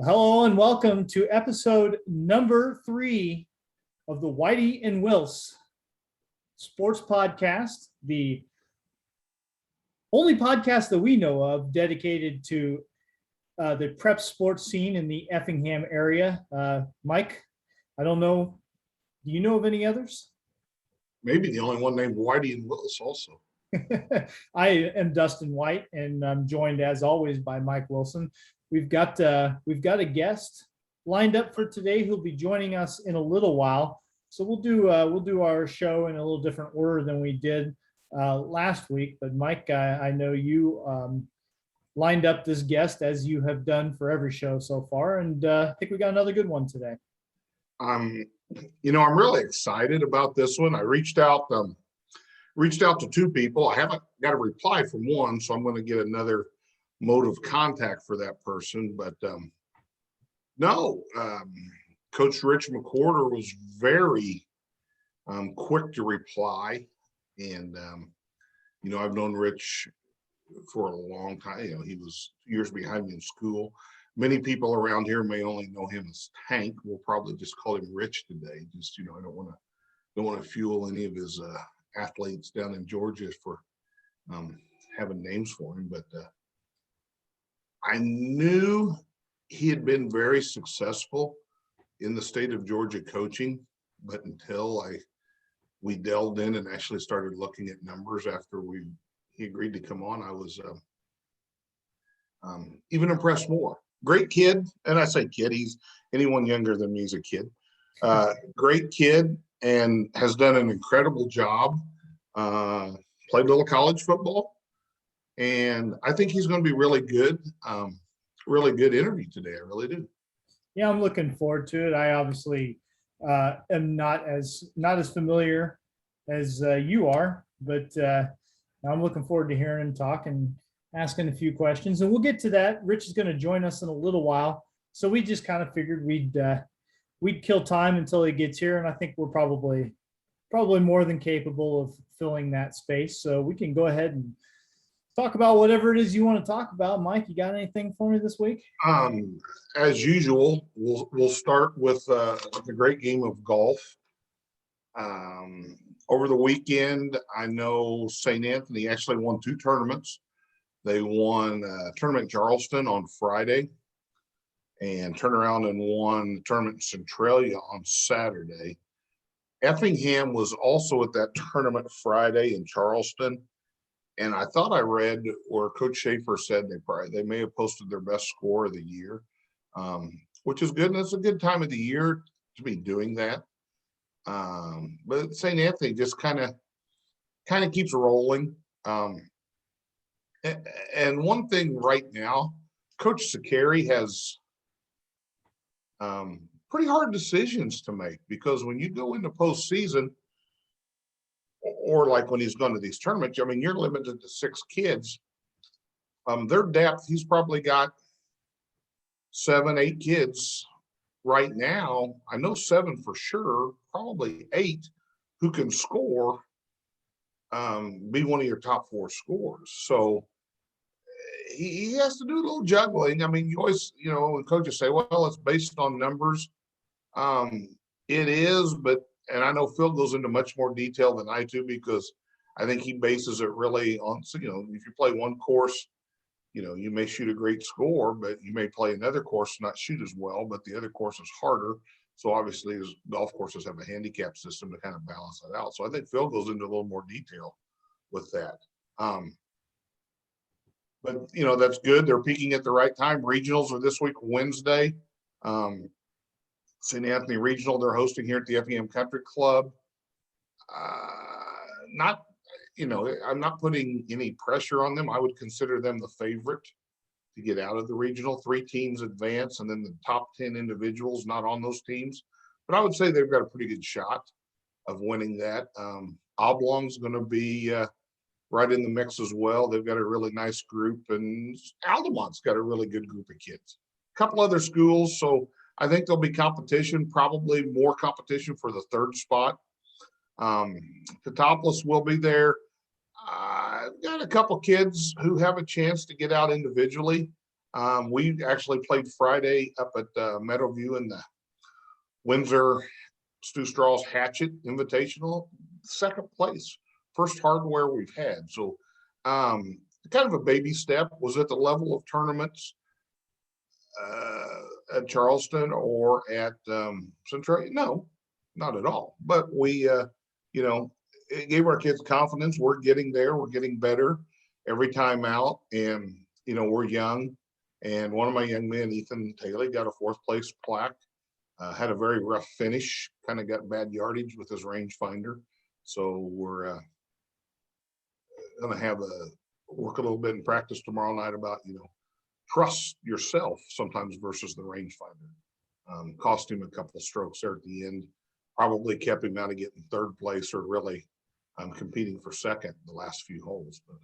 Hello and welcome to episode number 3 of the Whitey and Wills Sports Podcast, the only podcast that we know of dedicated to the prep sports scene in the Effingham area. Mike, I don't know. Do you know of any others? Maybe the only one named Whitey and Willis also. I am Dustin White, and I'm joined as always by Mike Wilson. We've got a guest lined up for today who'll be joining us in a little while. So we'll do our show in a little different order than we did last week. But Mike, I know you lined up this guest as you have done for every show so far, and I think we got another good one today. I'm really excited about this one. I reached out to two people. I haven't got a reply from one, so I'm going to get another mode of contact for that person. But Coach Rich McWhorter was very quick to reply. And, I've known Rich for a long time. He was years behind me in school. Many people around here may only know him as Tank. We'll probably just call him Rich today. Just, I don't want to fuel any of his athletes down in Georgia for having names for him. But I knew he had been very successful in the state of Georgia coaching, but until we delved in and actually started looking at numbers after he agreed to come on, I was even impressed more. Great kid, and I say kid, he's anyone younger than me is a kid. Great kid, and has done an incredible job. Played a little college football, and I think he's going to be really good. Really good interview today. I really do. Yeah, I'm looking forward to it. I obviously am not as familiar as you are, but I'm looking forward to hearing him talk and asking a few questions. And we'll get to that. Rich is going to join us in a little while, so we just kind of figured we'd kill time until he gets here, and I think we're probably more than capable of filling that space. So we can go ahead and talk about whatever it is you want to talk about. Mike, you got anything for me this week? As usual, we'll start with the great game of golf. Over the weekend, I know St. Anthony actually won 2 tournaments. They won a tournament in Charleston on Friday and turned around and won the tournament in Centralia on Saturday. Effingham was also at that tournament Friday in Charleston. And I thought I read where Coach Schaefer said they may have posted their best score of the year, which is good. And it's a good time of the year to be doing that. But St. Anthony just kind of keeps rolling. And one thing right now, Coach Sakari has pretty hard decisions to make, because when you go into postseason, or like when he's going to these tournaments, I mean, you're limited to 6 kids. Their depth, he's probably got 7, 8 kids right now. I know 7 for sure, probably 8 who can score, be one of your top 4 scorers. So he has to do a little juggling. I mean, you always, when coaches say, well, it's based on numbers. It is, but and I know Phil goes into much more detail than I do, because I think he bases it really on, if you play one course, you may shoot a great score, but you may play another course, not shoot as well, but the other course is harder. So obviously golf courses have a handicap system to kind of balance that out. So I think Phil goes into a little more detail with that. But that's good. They're peaking at the right time. Regionals are this week, Wednesday. St. Anthony Regional, they're hosting here at the Effingham Country Club. I'm not putting any pressure on them. I would consider them the favorite to get out of the regional. 3 teams advance, and then the top 10 individuals not on those teams. But I would say they've got a pretty good shot of winning that. Oblong's going to be right in the mix as well. They've got a really nice group, and Altamont's got a really good group of kids. A couple other schools, so I think there'll be competition, probably more competition for the 3rd spot. Catopoulos will be there. I've got a couple kids who have a chance to get out individually. We actually played Friday up at Meadowview in the Windsor Stu Straw's Hatchet Invitational, second place, first hardware we've had. So kind of a baby step. Was at the level of tournaments at Charleston or at Central? No, not at all. But we, it gave our kids confidence. We're getting there. We're getting better every time out. And, we're young. And one of my young men, Ethan Taylor, got a fourth place plaque. Had a very rough finish, kind of got bad yardage with his rangefinder. So we're going to work a little bit in practice tomorrow night about, trust yourself sometimes versus the rangefinder. Cost him a couple of strokes there at the end. Probably kept him out of getting third place or really competing for second the last few holes. But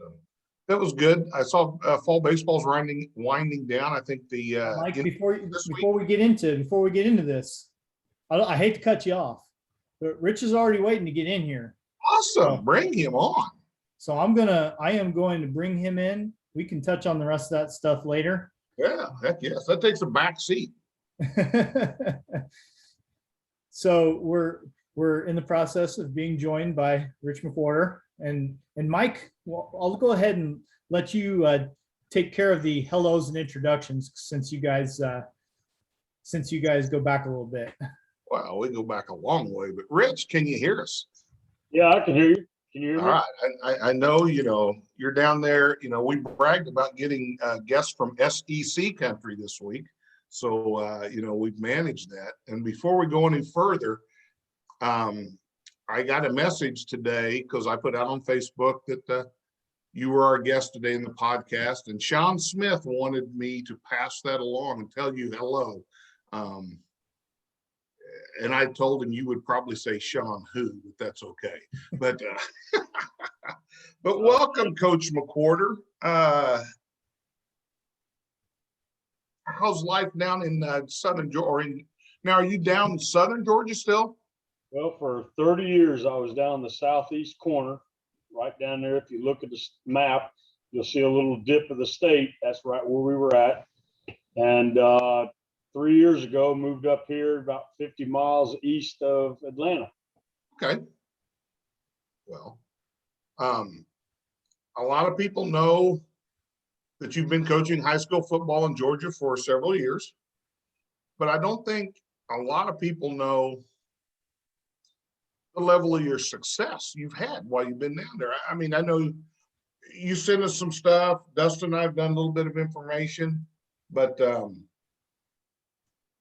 that was good. I saw fall baseball's winding down. I think the Mike, before we get into this, I hate to cut you off, but Rich is already waiting to get in here. Awesome. Bring him on. So I am going to bring him in. We can touch on the rest of that stuff later. Yeah, heck yes. That takes a back seat. So we're in the process of being joined by Rich McWhorter and Mike. Well, I'll go ahead and let you take care of the hellos and introductions since you guys go back a little bit. Well, we go back a long way, but Rich, can you hear us? Yeah, I can hear you. Can you hear me? All right. I know, you're down there, we bragged about getting guests from SEC country this week. So, we've managed that. And before we go any further, I got a message today because I put out on Facebook that you were our guest today in the podcast, and Sean Smith wanted me to pass that along and tell you hello. And I told him you would probably say Sean who, but that's okay. But but welcome, Coach McWhorter. How's life down in Southern Georgia? Now, are you down in Southern Georgia still? Well, for 30 years, I was down the southeast corner, right down there. If you look at the map, you'll see a little dip of the state. That's right where we were at. And 3 years ago, moved up here about 50 miles east of Atlanta. Okay. Well, a lot of people know that you've been coaching high school football in Georgia for several years, but I don't think a lot of people know the level of your success you've had while you've been down there. I mean, I know you sent us some stuff. Dustin and I have done a little bit of information, but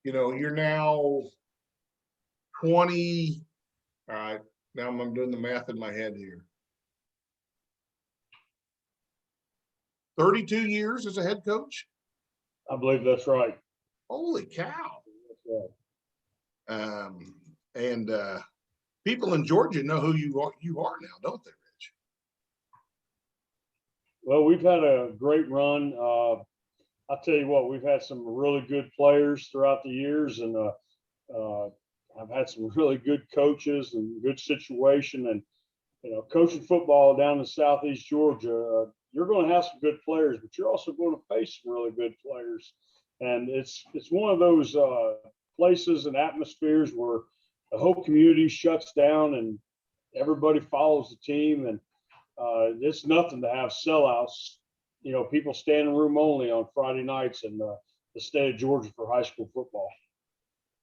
you're now 20. All right, now I'm doing the math in my head here. 32 years as a head coach? I believe that's right. Holy cow. That's right. And people in Georgia know who you are now, don't they, Rich? Well, we've had a great run. I'll tell you what, we've had some really good players throughout the years, and I've had some really good coaches and good situation. And, coaching football down in Southeast Georgia, you're going to have some good players, but you're also going to face some really good players. And it's one of those places and atmospheres where the whole community shuts down and everybody follows the team. And it's nothing to have sellouts. People stand in room only on Friday nights in the state of Georgia for high school football.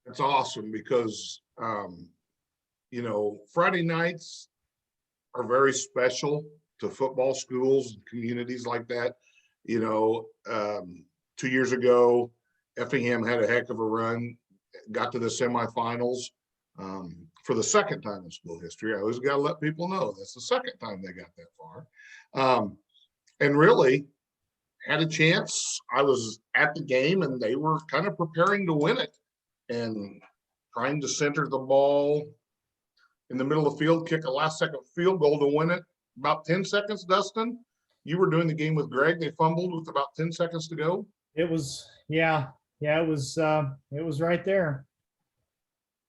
That's awesome because, Friday nights are very special to football schools and communities like that. 2 years ago, Effingham had a heck of a run, got to the semifinals for the second time in school history. I always got to let people know that's the second time they got that far. And really had a chance. I was at the game and they were kind of preparing to win it and trying to center the ball in the middle of the field, kick a last second field goal to win it. About 10 seconds, Dustin. You were doing the game with Greg. They fumbled with about 10 seconds to go. It was, it was right there.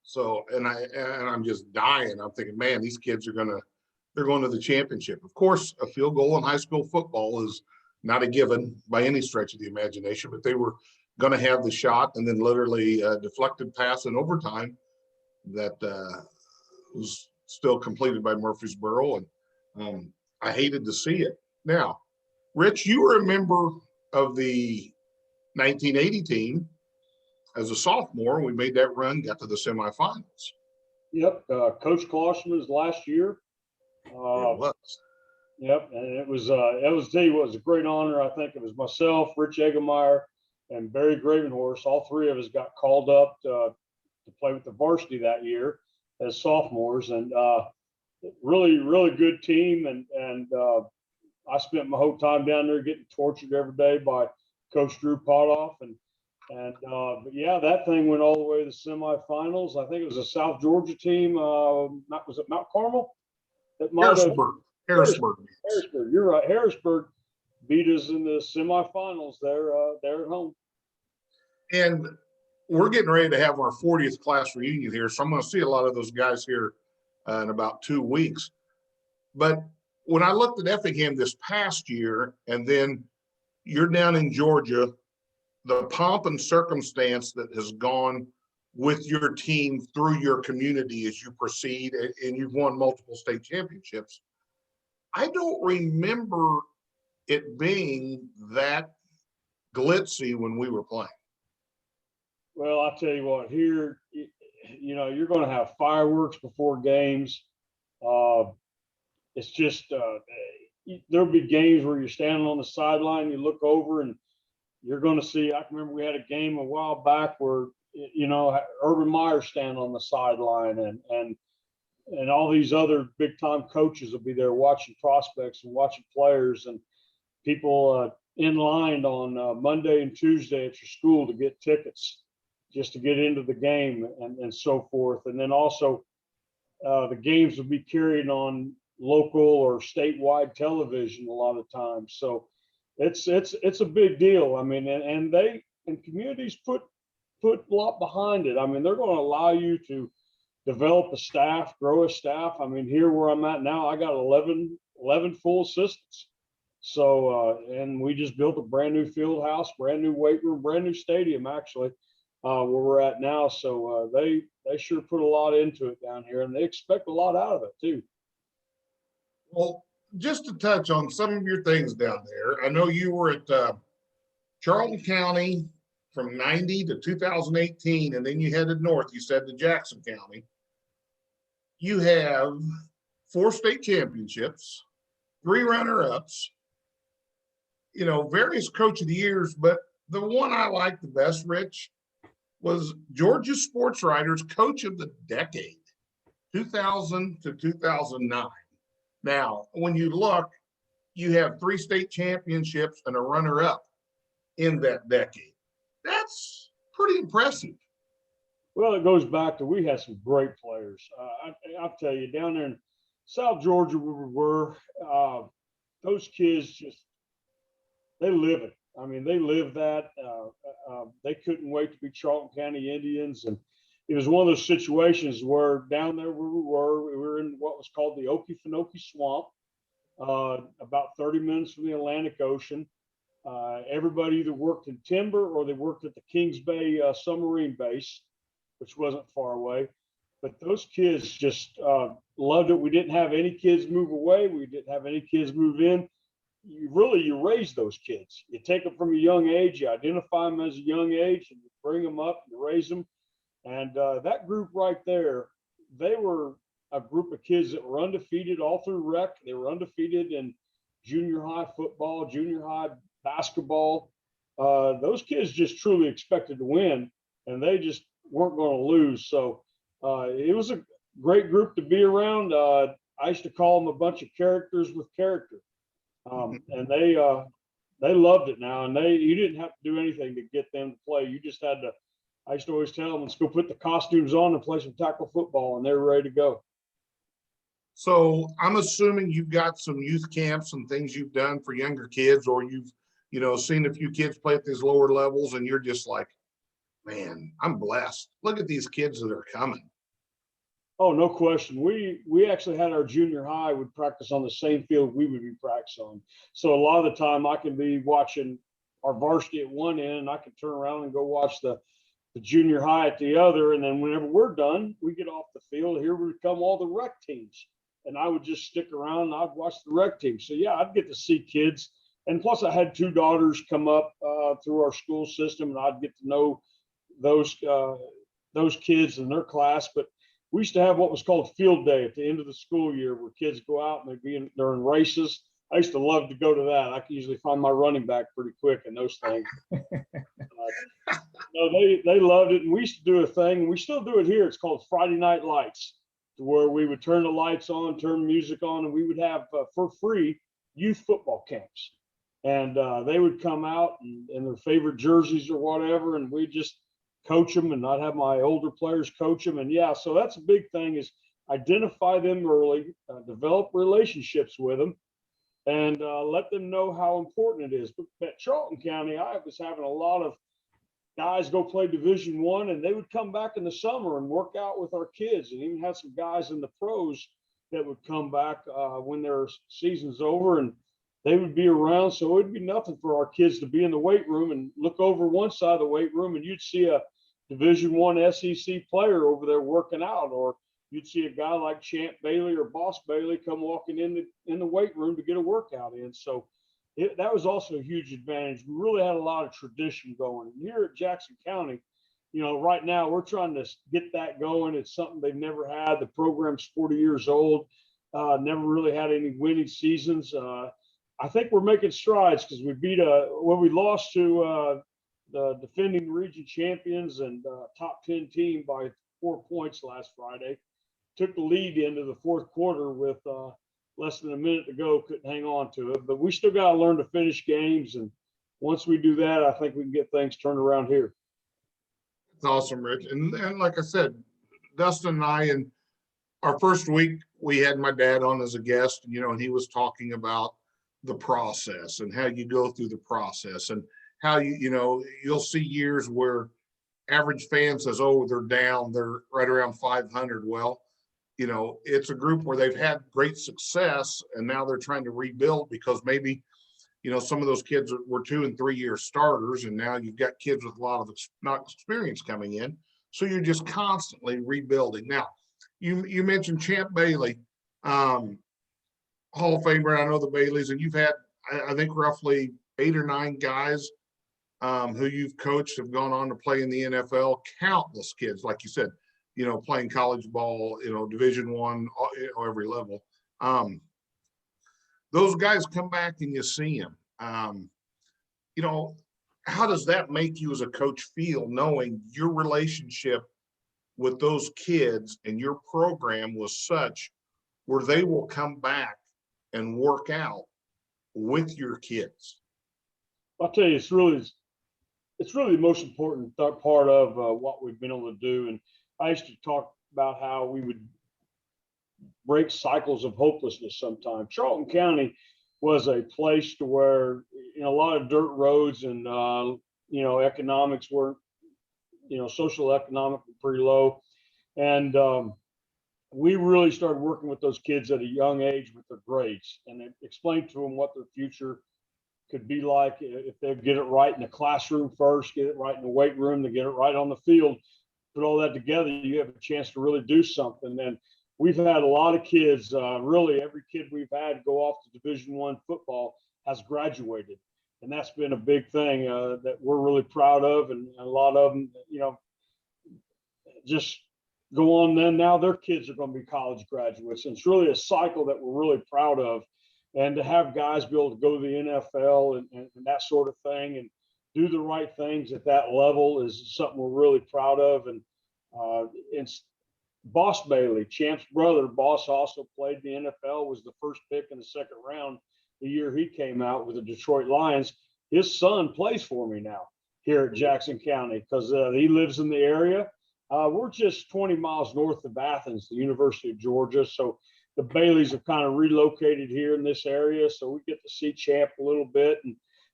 So, and I'm just dying. I'm thinking, man, they're going to the championship. Of course, a field goal in high school football is not a given by any stretch of the imagination, but they were going to have the shot, and then literally deflected pass in overtime that was still completed by Murfreesboro. And I hated to see it. Now, Rich, you were a member of the 1980 team as a sophomore. We made that run, got to the semifinals. Yep. Coach Klossman was last year. It was. Yep. And it was tell you what, it was a great honor. I think it was myself, Rich Eggemeyer, and Barry Gravenhorse. All three of us got called up to play with the varsity that year as sophomores, and really, really good team. And I spent my whole time down there getting tortured every day by Coach Drew Potoff. But yeah, that thing went all the way to the semifinals. I think it was a South Georgia team. Was it Mount Carmel? Harrisburg. You're right. Harrisburg beat us in the semifinals there at home. And we're getting ready to have our 40th class reunion here. So I'm going to see a lot of those guys here in about 2 weeks. But when I looked at Effingham this past year, and then you're down in Georgia, the pomp and circumstance that has gone with your team through your community as you proceed, and you've won multiple state championships. I don't remember it being that glitzy when we were playing. Well, I'll tell you what, here, you're going to have fireworks before games. It's just, there'll be games where you're standing on the sideline, you look over and you're going to see, I can remember we had a game a while back where, Urban Meyer standing on the sideline and all these other big time coaches will be there watching prospects and watching players, and people in line on Monday and Tuesday at your school to get tickets just to get into the game and so forth. And then also the games will be carried on local or statewide television a lot of times. So it's a big deal. I mean, and communities put a lot behind it. I mean, they're going to allow you to develop a staff, grow a staff. I mean, here where I'm at now, I got 11 full assistants. So, and we just built a brand new field house, brand new weight room, brand new stadium, actually, where we're at now. So they sure put a lot into it down here, and they expect a lot out of it too. Well, just to touch on some of your things down there, I know you were at Charlton County from 90 to 2018, and then you headed north, you said, to Jackson County. You have 4 state championships, 3 runner-ups, various coach of the years, but the one I liked the best, Rich, was Georgia Sports Writers Coach of the Decade, 2000 to 2009. Now, when you look, you have 3 state championships and a runner-up in that decade. That's pretty impressive. Well, it goes back to, we had some great players. I'll tell you, down there in South Georgia, where we were, those kids just, they live it. I mean, they live that. They couldn't wait to be Charlton County Indians. And it was one of those situations where down there where we were in what was called the Okefenokee Swamp, about 30 minutes from the Atlantic Ocean. Everybody either worked in timber or they worked at the Kings Bay submarine base, which wasn't far away. But those kids just loved it. We didn't have any kids move away. We didn't have any kids move in. You raise those kids. You take them from a young age. You identify them as a young age, and you bring them up, you raise them. And that group right there, they were a group of kids that were undefeated all through rec. They were undefeated in junior high football, junior high basketball. Those kids just truly expected to win, and they just weren't going to lose. So it was a great group to be around. I used to call them a bunch of characters with character. And they loved it now, and you didn't have to do anything to get them to play. You just had to, I used to always tell them, let's go put the costumes on and play some tackle football, and they were ready to go. So I'm assuming you've got some youth camps and things you've done for younger kids, or you've, seen a few kids play at these lower levels, and you're just like, man, I'm blessed. Look at these kids that are coming. Oh, no question. We actually had our junior high would practice on the same field we would be practicing on. So a lot of the time I can be watching our varsity at one end and I can turn around and go watch the junior high at the other. And then whenever we're done, we get off the field. Here would come all the rec teams. And I would just stick around and I'd watch the rec team. So yeah, I'd get to see kids. And plus I had two daughters come up through our school system and I'd get to know those kids in their class. But we used to have what was called field day at the end of the school year where kids go out and they're in races. I used to love to go to that. I could usually find my running back pretty quick in those things. They loved it. And we used to do a thing, and we still do it here. It's called Friday Night Lights, where we would turn the lights on, turn the music on, and we would have for free youth football camps. And they would come out in their favorite jerseys or whatever, and we just coach them, and I'd have my older players coach them. And yeah, so that's a big thing, is identify them early, develop relationships with them, and let them know how important it is. But at Charlton County, I was having a lot of guys go play Division I, and they would come back in the summer and work out with our kids, and even had some guys in the pros that would come back when their season's over, and they would be around. So it'd be nothing for our kids to be in the weight room and look over one side of the weight room, and you'd see a Division I SEC player over there working out, or you'd see a guy like Champ Bailey or Boss Bailey come walking in the weight room to get a workout in. So that was also a huge advantage. We really had a lot of tradition going. And here at Jackson County, right now we're trying to get that going. It's something they've never had. The program's 40 years old, never really had any winning seasons. I think we're making strides because we lost to the defending region champions and top 10 team by 4 points last Friday. Took the lead into the fourth quarter with less than a minute to go, couldn't hang on to it. But we still got to learn to finish games. And once we do that, I think we can get things turned around here. It's awesome, Rich. And like I said, Dustin and I, in our first week, we had my dad on as a guest, and he was talking about the process and how you go through the process and how you'll see years where average fan says, oh, they're down, they're right around 500. Well, it's a group where they've had great success and now they're trying to rebuild because maybe, some of those kids were 2 and 3 year starters, and now you've got kids with a lot of experience coming in. So you're just constantly rebuilding. Now, you mentioned Champ Bailey, Hall of Famer. I know the Baileys, and you've had, I think, roughly 8 or 9 guys who you've coached have gone on to play in the NFL. Countless kids, like you said, playing college ball, Division I, every level. Those guys come back and you see them. How does that make you as a coach feel, knowing your relationship with those kids and your program was such where they will come back and work out with your kids? I'll tell you, it's really the most important part of what we've been able to do. And I used to talk about how we would break cycles of hopelessness sometimes. Charlton County was a place to where, a lot of dirt roads and, economics were, social economic pretty low. And we really started working with those kids at a young age with their grades, and explained to them what their future could be like if they get it right in the classroom first, get it right in the weight room, to get it right on the field. Put all that together, you have a chance to really do something. And we've had a lot of kids, really every kid we've had go off to Division I football has graduated. And that's been a big thing that we're really proud of. And a lot of them, just go on then. Now their kids are going to be college graduates. And it's really a cycle that we're really proud of. And to have guys be able to go to the NFL and that sort of thing and do the right things at that level is something we're really proud of. And it's Boss Bailey, Champ's brother. Boss also played in the NFL, was the first pick in the second round the year he came out with the Detroit Lions. His son plays for me now here at Jackson County because he lives in the area. We're just 20 miles north of Athens, the University of Georgia. So the Baileys have kind of relocated here in this area. So we get to see Champ a little bit.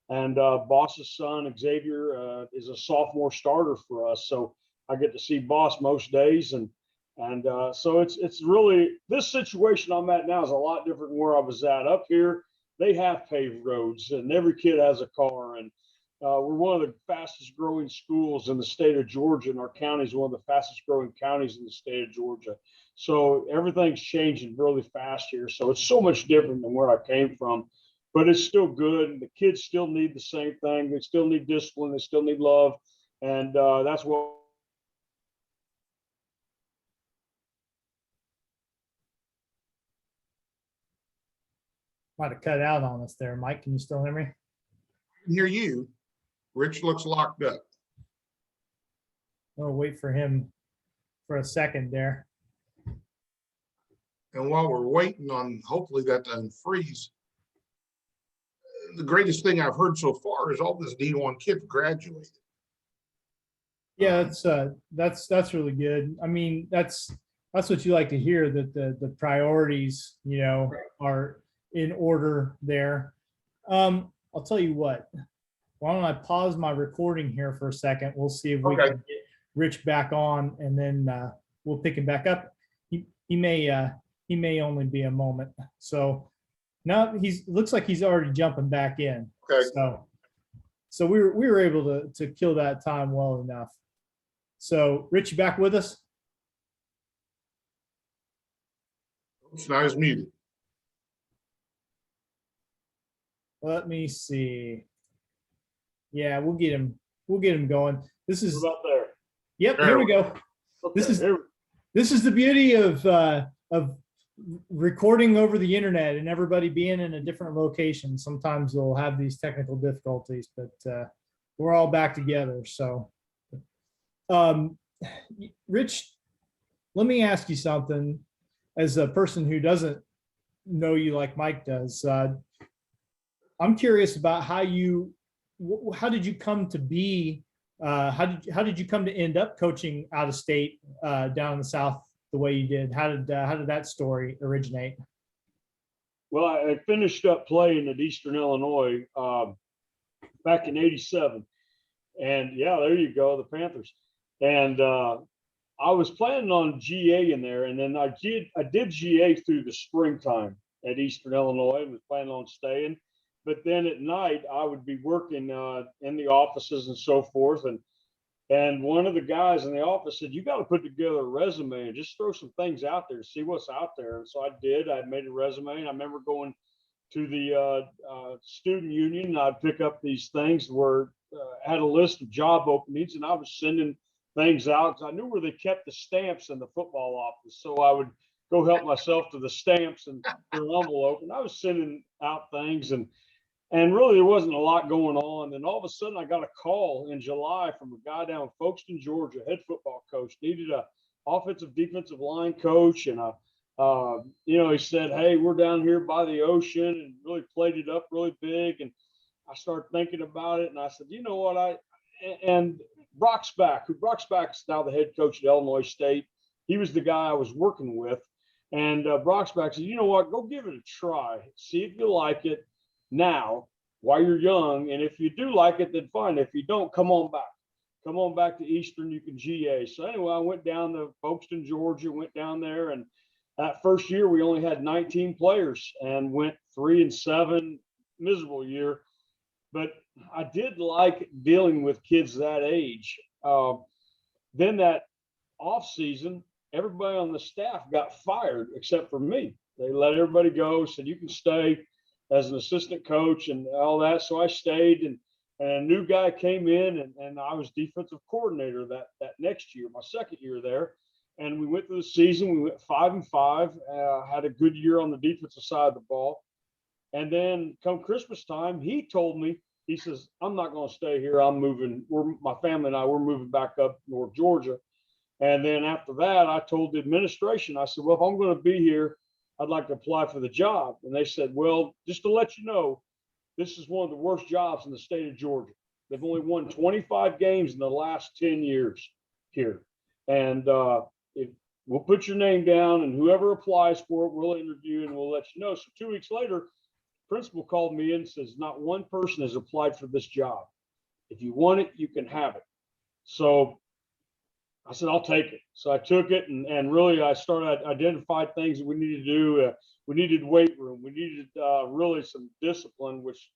And Boss's son, Xavier, is a sophomore starter for us. So I get to see Boss most days. And And so it's really, this situation I'm at now is a lot different than where I was at. Up here, they have paved roads and every kid has a car. And we're one of the fastest growing schools in the state of Georgia, and our county is one of the fastest growing counties in the state of Georgia. So everything's changing really fast here. So it's so much different than where I came from, but it's still good. And the kids still need the same thing. They still need discipline. They still need love. And that's what. Might have cut out on us there. Mike, can you still hear me? Hear you. Rich looks locked up. We'll wait for him for a second there. And while we're waiting on hopefully that to unfreeze, the greatest thing I've heard so far is all this D1 kids graduated. Yeah, that's really good. I mean, that's what you like to hear, that the priorities, are in order there. I'll tell you what, why don't I pause my recording here for a second? We'll see if we can get Rich back on, and then we'll pick him back up. He may only be a moment. So now looks like he's already jumping back in. Okay. So we were able to kill that time well enough. So Rich, you back with us? It's not as muted. Let me see. Yeah, we'll get him going. This is About there. Yep, here we go. Okay, This is the beauty of recording over the internet and everybody being in a different location. Sometimes we'll have these technical difficulties, but we're all back together. So, Rich, let me ask you something. As a person who doesn't know you like Mike does, I'm curious about how did you come to be? How did you come to end up coaching out of state down in the South the way you did? How did that story originate? Well, I finished up playing at Eastern Illinois back in '87, and yeah, there you go, the Panthers. And I was planning on GA in there, and then I did GA through the springtime at Eastern Illinois. I was planning on staying. But then at night, I would be working in the offices and so forth. And one of the guys in the office said, you got to put together a resume and just throw some things out there, see what's out there. And so I did. I made a resume. And I remember going to the student union. And I'd pick up these things where had a list of job openings, and I was sending things out because I knew where they kept the stamps in the football office. So I would go help myself to the stamps and their envelope. And I was sending out things, and really, there wasn't a lot going on. And all of a sudden, I got a call in July from a guy down in Folkestone, Georgia, head football coach, needed a offensive defensive line coach. And, he said, hey, we're down here by the ocean, and really played it up really big. And I started thinking about it. And I said, you know what, and Brocksback's now the head coach at Illinois State. He was the guy I was working with. And Brocksback said, you know what, go give it a try. See if you like it now while you're young, and if you do like it, then fine. If you don't, come on back to Eastern. You can GA. So anyway, I went down to Folkestone, Georgia, went down there, and that first year we only had 19 players and went 3-7, miserable year. But I did like dealing with kids that age. Then that off season, everybody on the staff got fired except for me. They let everybody go, said you can stay as an assistant coach and all that. So I stayed, and a new guy came in, and I was defensive coordinator that next year, my second year there. And we went through the season. We went 5-5, had a good year on the defensive side of the ball. And then come Christmas time, he told me, he says, I'm not going to stay here. I'm moving. My family and I, we're moving back up North Georgia. And then after that, I told the administration, I said, well, if I'm going to be here, I'd like to apply for the job. And they said, well, just to let you know, this is one of the worst jobs in the state of Georgia. They've only won 25 games in the last 10 years here. And we'll put your name down, and whoever applies for it, we'll interview and we'll let you know. So 2 weeks later, principal called me in and says, not one person has applied for this job. If you want it, you can have it. So I said, I'll take it. So I took it, and really I started identified things that we needed to do. We needed weight room. We needed really some discipline, which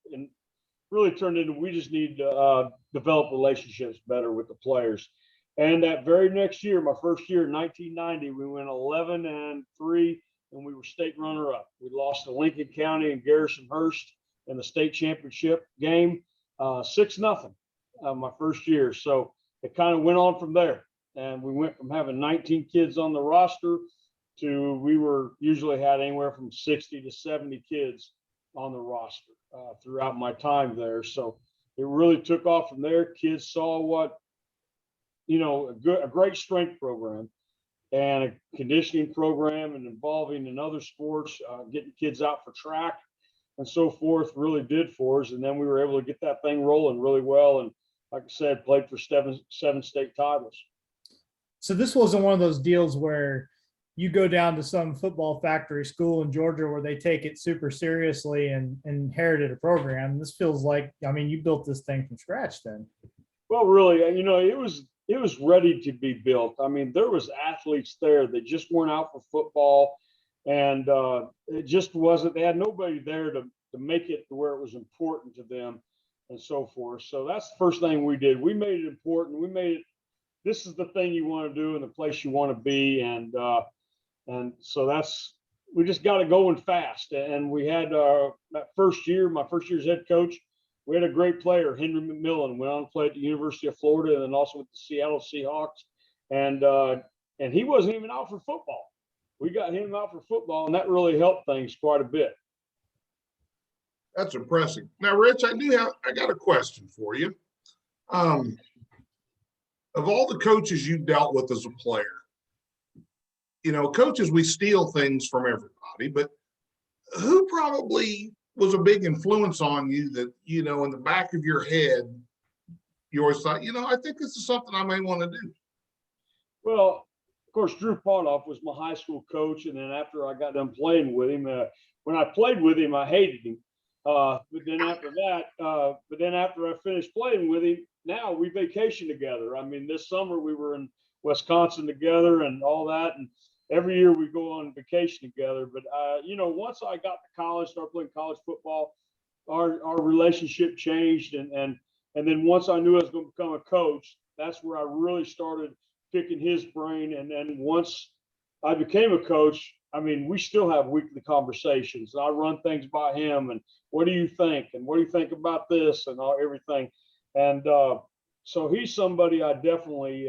really turned into we just need to develop relationships better with the players. And that very next year, my first year in 1990, we went 11-3, and we were state runner-up. We lost to Lincoln County and Garrison Hurst in the state championship game, 6-0, my first year. So it kind of went on from there. And we went from having 19 kids on the roster to we were usually had anywhere from 60 to 70 kids on the roster throughout my time there. So it really took off from there. Kids saw what, a great strength program and a conditioning program and involving in other sports, getting kids out for track and so forth really did for us. And then we were able to get that thing rolling really well. And like I said, played for seven state titles. So this wasn't one of those deals where you go down to some football factory school in Georgia where they take it super seriously and inherited a program. This feels like, you built this thing from scratch then. Well, really, it was ready to be built. There was athletes there that just weren't out for football, and it just wasn't. They had nobody there to make it to where it was important to them, and so forth. So that's the first thing we did. We made it important. We made it. This is the thing you want to do and the place you want to be, and so we just got it going fast. And we had that first year, my first year as head coach. We had a great player, Henry McMillan, went on to play at the University of Florida and then also with the Seattle Seahawks. And he wasn't even out for football. We got him out for football, and that really helped things quite a bit. That's impressive. Now, Rich, I got a question for you. Of all the coaches you dealt with as a player, coaches, we steal things from everybody, but who probably was a big influence on you that, in the back of your head, you always thought, I think this is something I may want to do? Well, of course, Drew Pardoff was my high school coach. And then after I got done playing with him, when I played with him, I hated him. But then after I finished playing with him, now we vacation together. This summer we were in Wisconsin together and all that. And every year we go on vacation together. But, once I got to college, started playing college football, our relationship changed. And then once I knew I was going to become a coach, that's where I really started picking his brain. And then once I became a coach, we still have weekly conversations. I run things by him and what do you think? And what do you think about this and everything? And so he's somebody I definitely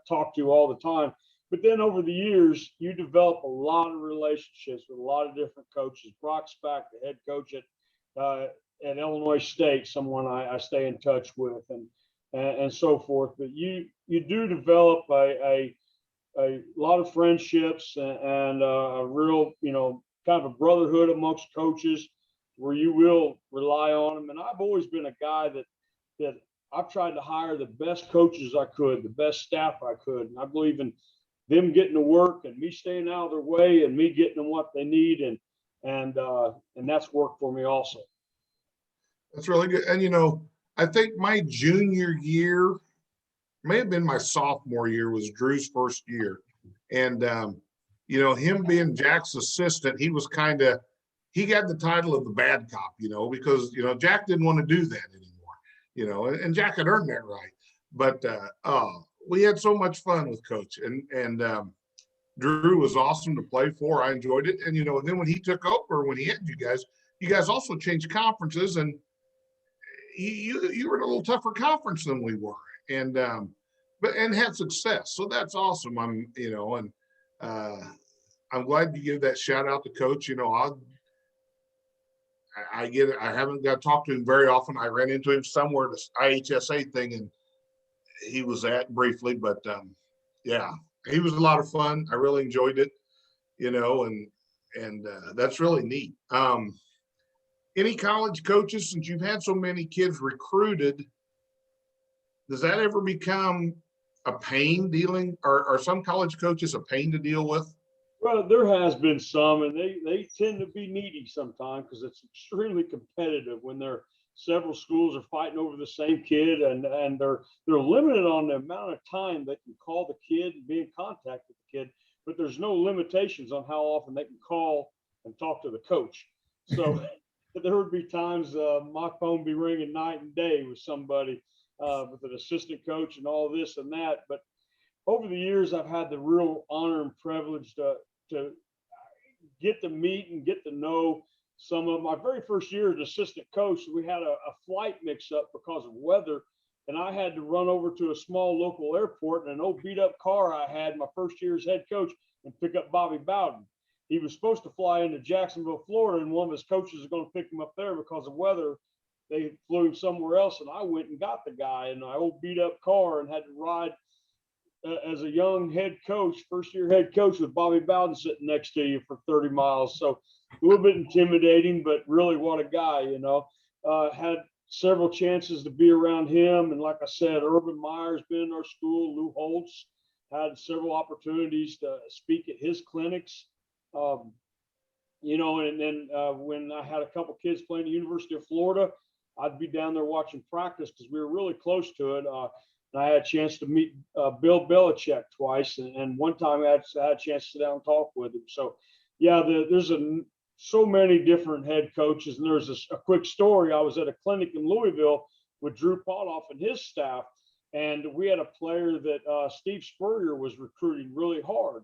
talk to all the time. But then over the years, you develop a lot of relationships with a lot of different coaches. Brock Spack, the head coach at Illinois State, someone I stay in touch with and so forth. But you do develop a lot of friendships and a real, kind of a brotherhood amongst coaches where you will rely on them. And I've always been a guy that I've tried to hire the best coaches I could, the best staff I could. And I believe in them getting to work and me staying out of their way and me getting them what they need. And that's worked for me also. That's really good. And, I think my junior year, may have been my sophomore year, was Drew's first year. And, him being Jack's assistant, he was he got the title of the bad cop, because, Jack didn't want to do that anymore, and Jack had earned that right. But we had so much fun with Coach. And Drew was awesome to play for. I enjoyed it. And, then when he took over, when he had you guys also changed conferences, and you were in a little tougher conference than we were. And and had success. So that's awesome. I'm glad you give that shout out to Coach. I get it. I haven't got to talk to him very often. I ran into him somewhere at this IHSA thing, and he was at briefly. But yeah, he was a lot of fun. I really enjoyed it. And that's really neat. Any college coaches, since you've had so many kids recruited, does that ever become a pain dealing? Are some college coaches a pain to deal with? Well, there has been some, and they tend to be needy sometimes because it's extremely competitive when they're several schools are fighting over the same kid, and they're limited on the amount of time they can call the kid and be in contact with the kid, but there's no limitations on how often they can call and talk to the coach. So there would be times my phone be ringing night and day with somebody, with an assistant coach and all this and that. But over the years, I've had the real honor and privilege to get to meet and get to know some of my very first year as assistant coach. We had a flight mix up because of weather, and I had to run over to a small local airport in an old beat up car I had my first year as head coach and pick up Bobby Bowden. He was supposed to fly into Jacksonville, Florida, and one of his coaches was going to pick him up there because of weather. They flew him somewhere else, and I went and got the guy in my old beat up car and had to ride as a young head coach, first year head coach, with Bobby Bowden sitting next to you for 30 miles. So a little bit intimidating, but really what a guy, you know. Had several chances to be around him. And like I said, Urban Meyer's been in our school. Lou Holtz had several opportunities to speak at his clinics. You know, and then when I had a couple kids playing at the University of Florida, I'd be down there watching practice because we were really close to it. And I had a chance to meet Bill Belichick twice, and one time I had a chance to sit down and talk with him. So, yeah, there's so many different head coaches. And there's a quick story. I was at a clinic in Louisville with Drew Potoff and his staff, and we had a player that Steve Spurrier was recruiting really hard.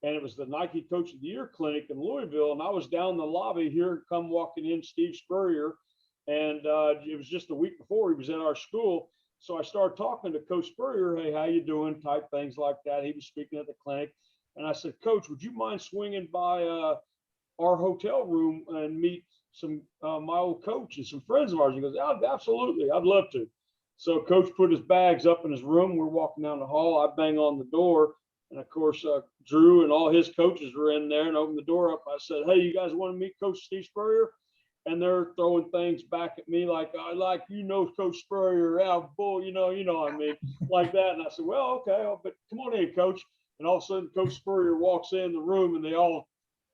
And it was the Nike Coach of the Year clinic in Louisville. And I was down in the lobby here, come walking in Steve Spurrier. And it was just a week before he was at our school. So I started talking to Coach Spurrier, hey, how you doing, type things like that. He was speaking at the clinic. And I said, Coach, would you mind swinging by our hotel room and meet some my old coach and some friends of ours? He goes, oh, absolutely, I'd love to. So Coach put his bags up in his room. We're walking down the hall. I bang on the door. And, of course, Drew and all his coaches were in there and opened the door up. I said, hey, you guys want to meet Coach Steve Spurrier? And they're throwing things back at me like, Coach Spurrier, bull, you know what I mean, like that. And I said, well, okay, but come on in, Coach. And all of a sudden, Coach Spurrier walks in the room, and they all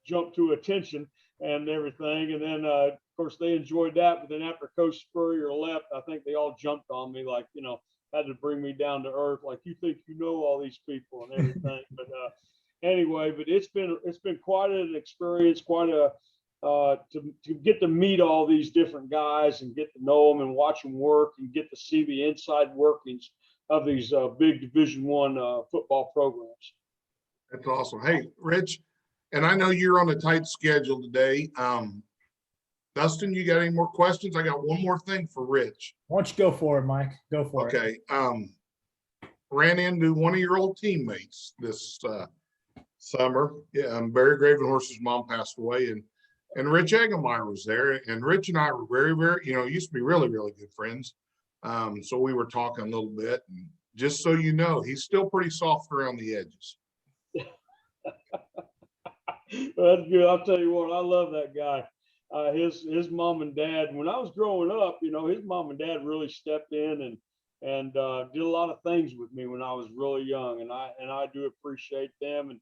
jump to attention and everything. And then, of course, they enjoyed that. But then after Coach Spurrier left, I think they all jumped on me, like, you know, had to bring me down to earth, like, you think you know all these people and everything. But anyway, but it's been quite an experience, quite a to get to meet all these different guys and get to know them and watch them work and get to see the inside workings of these big Division I football programs. That's awesome. Hey, Rich, and I know you're on a tight schedule today. Dustin, you got any more questions? I got one more thing for Rich. Why don't you go for it, Mike? Go for it. Okay. Ran into one of your old teammates this summer. Yeah, Barry Gravenhorse's mom passed away, and Rich Eggemeyer was there. And Rich and I were very, very, used to be really, really good friends. So we were talking a little bit. And just so you know, he's still pretty soft around the edges. That's good. I'll tell you what, I love that guy. His mom and dad, when I was growing up, his mom and dad really stepped in and did a lot of things with me when I was really young. And I do appreciate them. And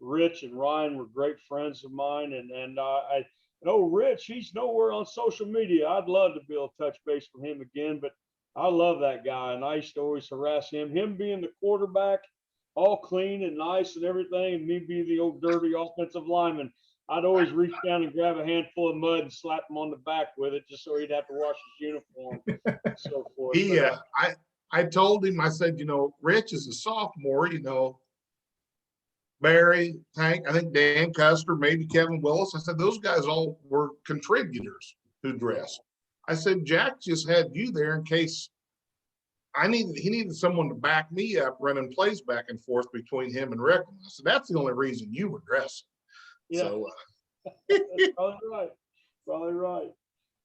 Rich and Ryan were great friends of mine. And I know Rich, he's nowhere on social media. I'd love to be able to touch base with him again, but I love that guy. And I used to always harass him being the quarterback, all clean and nice and everything, and me being the old dirty offensive lineman. I'd always reach down and grab a handful of mud and slap him on the back with it just so he'd have to wash his uniform and so forth. I told him, I said, Rich is a sophomore, Barry, Tank, I think Dan Custer, maybe Kevin Willis. I said, those guys all were contributors who dressed. I said, Jack just had you there in case he needed someone to back me up running plays back and forth between him and Rick. I said, that's the only reason you were dressing. Yeah. So, Probably right.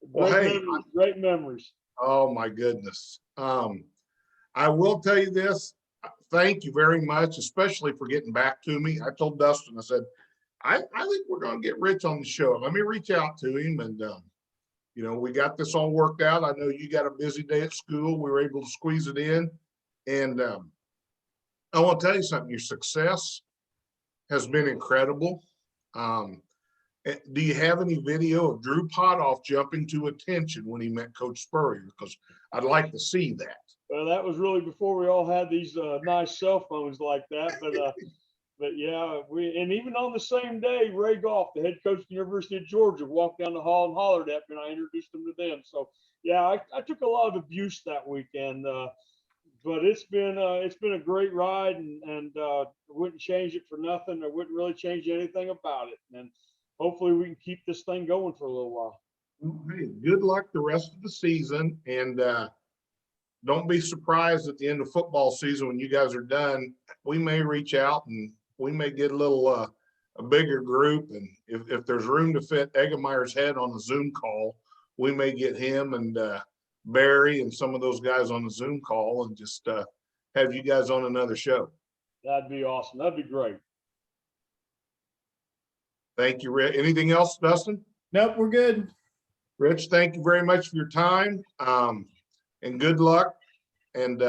Well, Great memories. Oh my goodness. I will tell you this. Thank you very much, especially for getting back to me. I told Dustin, I said, I think we're going to get Rich on the show. Let me reach out to him. And, we got this all worked out. I know you got a busy day at school. We were able to squeeze it in. And I want to tell you something. Your success has been incredible. Do you have any video of Drew Potoff jumping to attention when he met Coach Spurrier? Because I'd like to see that. Well, that was really before we all had these nice cell phones like that. But yeah, and even on the same day, Ray Goff, the head coach of the University of Georgia, walked down the hall and hollered at me, and I introduced him to them. So yeah, I took a lot of abuse that weekend, but it's been a great ride, and wouldn't change it for nothing. I wouldn't really change anything about it, and hopefully we can keep this thing going for a little while. Hey, good luck the rest of the season, and don't be surprised at the end of football season when you guys are done. We may reach out and we may get a little a bigger group, and if there's room to fit Eggemeyer's head on the Zoom call, we may get him and Barry and some of those guys on the Zoom call and just have you guys on another show. That'd be awesome. That'd be great. Thank you, Rich. Anything else, Dustin? Nope, we're good. Rich, thank you very much for your time, and good luck, and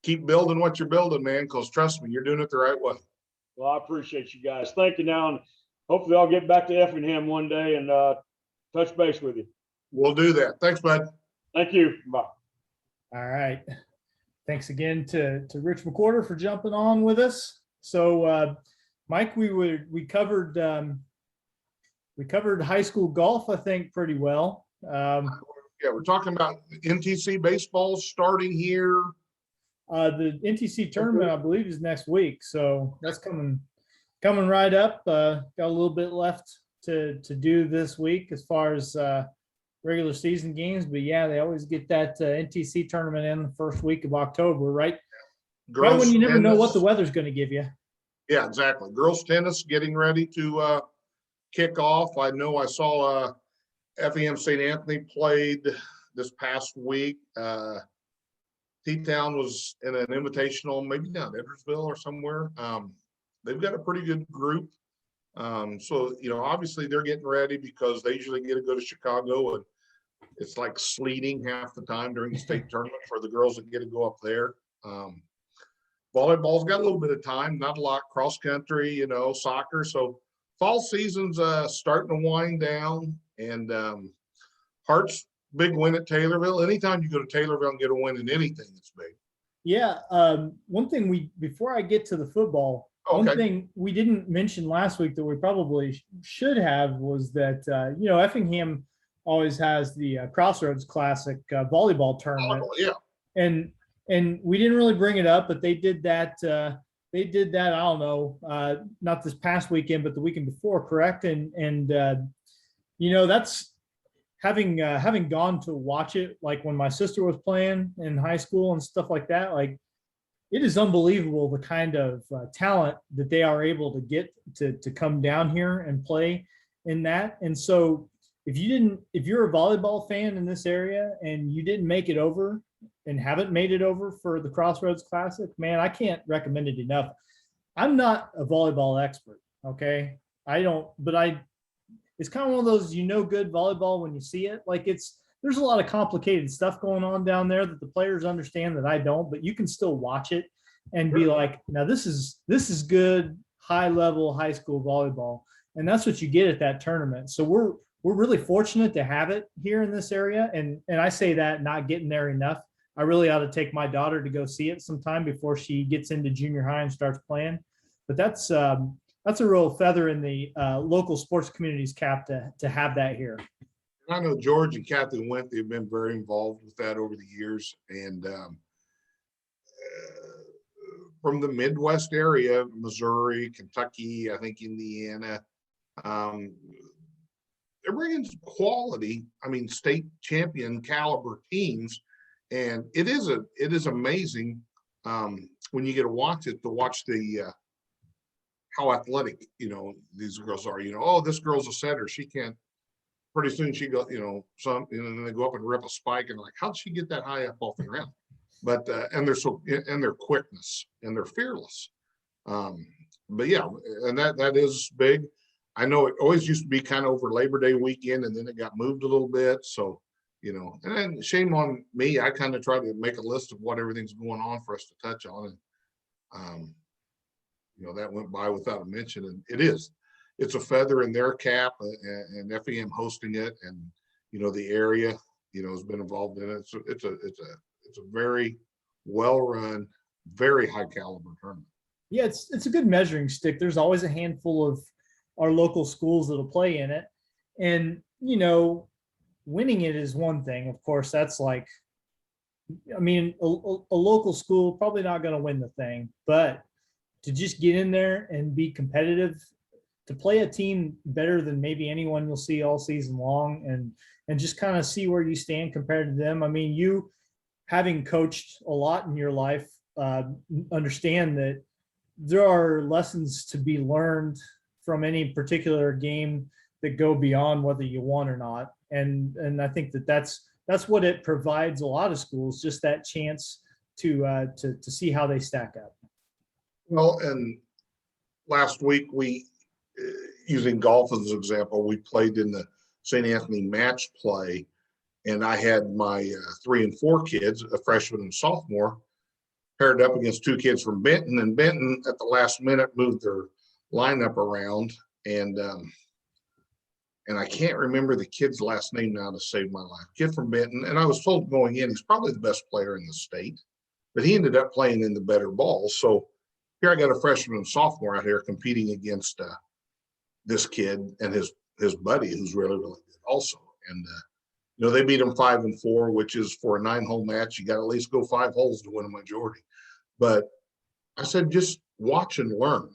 keep building what you're building, man, because trust me, you're doing it the right way. Well, I appreciate you guys. Thank you now, and hopefully I'll get back to Effingham one day and touch base with you. We'll do that. Thanks, bud. Thank you. Bye. All right. Thanks again to Rich McWhorter for jumping on with us. So, Mike, we covered high school golf, I think, pretty well. Yeah, we're talking about NTC baseball starting here. The NTC tournament, I believe, is next week, so that's coming right up. Got a little bit left to do this week as far as regular season games, but yeah, they always get that NTC tournament in the first week of October, right? Right when you never know what the weather's going to give you. Yeah, exactly. Girls tennis getting ready to kick off. I know I saw Effingham St. Anthony played this past week. T-Town was in an invitational, maybe down Edwardsville or somewhere. They've got a pretty good group. So, obviously they're getting ready because they usually get to go to Chicago, and it's like sleeting half the time during the state tournament for the girls that get to go up there. Volleyball's got a little bit of time, not a lot. Cross country, soccer. So fall season's starting to wind down, and Hart's big win at Taylorville. Anytime you go to Taylorville and get a win in anything, it's big. Yeah. One thing before I get to the football, one thing we didn't mention last week that we probably should have was that, Effingham always has the Crossroads Classic volleyball tournament. Oh, yeah. And we didn't really bring it up, but they did that. I don't know, not this past weekend, but the weekend before, correct? And that's having gone to watch it, like when my sister was playing in high school and stuff like that. Like, it is unbelievable the kind of talent that they are able to get to come down here and play in that. And so if you're a volleyball fan in this area and you didn't make it over and haven't made it over for the Crossroads Classic, man, I can't recommend it enough. I'm not a volleyball expert. Okay. It's kind of one of those, good volleyball when you see it. Like, there's a lot of complicated stuff going on down there that the players understand that I don't, but you can still watch it and be like, now this is good high level high school volleyball. And that's what you get at that tournament. So we're really fortunate to have it here in this area. And I say that not getting there enough. I really ought to take my daughter to go see it sometime before she gets into junior high and starts playing. But that's a real feather in the local sports community's cap to have that here. I know George and Kathy Wenthe have been very involved with that over the years. And from the Midwest area, Missouri, Kentucky, I think Indiana, they're bringing quality, state champion caliber teams. And it is amazing when you get to watch the how athletic, these girls are, this girl's a setter. She can't, pretty soon she go, and then they go up and rip a spike and like, how'd she get that high up off the ground? But, and their quickness and they're fearless. But yeah, and that is big. I know it always used to be kind of over Labor Day weekend, and then it got moved a little bit. So, and then shame on me. I kind of try to make a list of what everything's going on for us to touch on. And, that went by without a mention. And it's a feather in their cap, and Effingham hosting it, and the area has been involved in it. So it's a very well run, very high caliber tournament. Yeah, it's a good measuring stick. There's always a handful of our local schools that'll play in it, and winning it is one thing. Of course, that's like, I mean, a local school probably not going to win the thing, but to just get in there and be competitive, to play a team better than maybe anyone you'll see all season long, and just kind of see where you stand compared to them. I mean, you, having coached a lot in your life, understand that there are lessons to be learned from any particular game that go beyond whether you won or not. And I think that's what it provides a lot of schools, just that chance to see how they stack up. Well, and last week using golf as an example, we played in the St. Anthony match play, and I had my 3 and 4 kids, a freshman and sophomore, paired up against 2 kids from Benton, and Benton at the last minute moved their lineup around, and I can't remember the kid's last name now to save my life. Kid from Benton, and I was told going in he's probably the best player in the state, but he ended up playing in the better balls. So here I got a freshman and sophomore out here competing against this kid and his buddy, who's really, really good also. And they beat him 5 and 4, which is for a 9-hole match. You got to at least go 5 holes to win a majority. But I said, just watch and learn.